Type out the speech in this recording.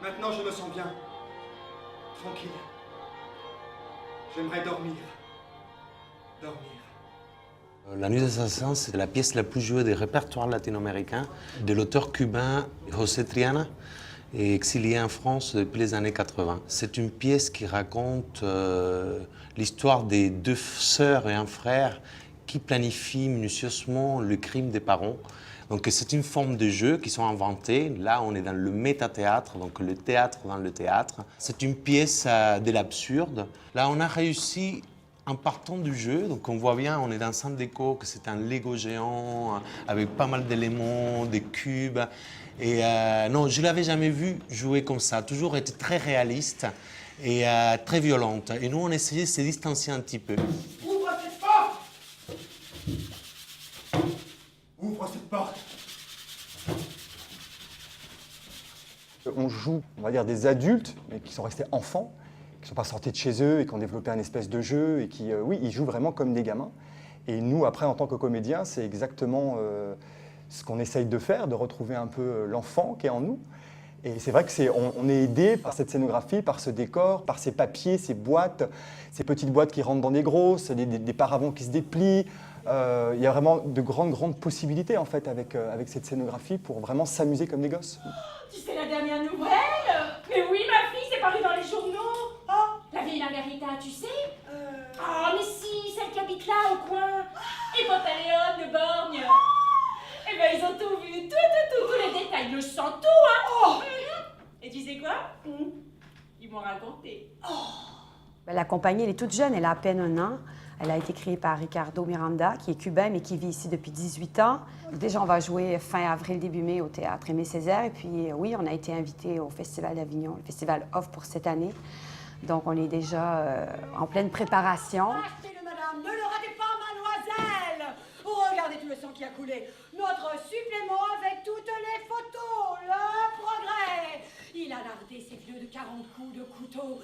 Maintenant, je me sens bien. Tranquille. J'aimerais dormir. Dormir. La Nuit des Assassins, c'est la pièce la plus jouée des répertoires latino-américains de l'auteur cubain José Triana, et exilié en France depuis les années 80. C'est une pièce qui raconte l'histoire des deux sœurs et un frère qui planifient minutieusement le crime des parents. Donc c'est une forme de jeu qui sont inventés. Là, on est dans le métathéâtre, donc le théâtre dans le théâtre. C'est une pièce de l'absurde. Là, on a réussi en partant du jeu, donc on voit bien, on est dans un déco, que c'est un Lego géant avec pas mal d'éléments, des cubes. Et non, je ne l'avais jamais vu jouer comme ça. Toujours été très réaliste et très violente. Et nous, on essayait de se distancier un petit peu. Ouvre cette porte! Ouvre cette porte! On joue, on va dire, des adultes, mais qui sont restés enfants, qui ne sont pas sortis de chez eux et qui ont développé un espèce de jeu et qui, oui, ils jouent vraiment comme des gamins. Et nous, après, en tant que comédiens, c'est exactement ce qu'on essaye de faire, de retrouver un peu l'enfant qui est en nous. Et c'est vrai que on est aidé par cette scénographie, par ce décor, par ces papiers, ces boîtes, ces petites boîtes qui rentrent dans des grosses, des paravents qui se déplient. Il y a vraiment de grandes possibilités en fait avec cette scénographie pour vraiment s'amuser comme des gosses. Tu sais la dernière nouvelle? Mais oui, ma fille, c'est paru dans les journaux. Oh, la Villa Margarita, tu sais? Ah, mais si, celle qui habite là, au coin. Et Pantaleone, de Borgne. Eh ben, ils ont tout vu, tous les détails, le sang, tout, hein. Et tu sais quoi? Ils m'ont raconté. La compagnie, elle est toute jeune, elle a à peine 1 an. Elle a été créée par Ricardo Miranda, qui est cubain, mais qui vit ici depuis 18 ans. Déjà, on va jouer fin avril, début mai au Théâtre Aimé Césaire. Et puis, oui, on a été invité au Festival d'Avignon. Le festival offre pour cette année. Donc, on est déjà en pleine préparation. Achetez-le, madame, ne le ratez pas, mademoiselle. Regardez tout le sang qui a coulé. Notre supplément avec toutes les photos. Le progrès. Il a lardé ses vieux de 40 coups de couteau.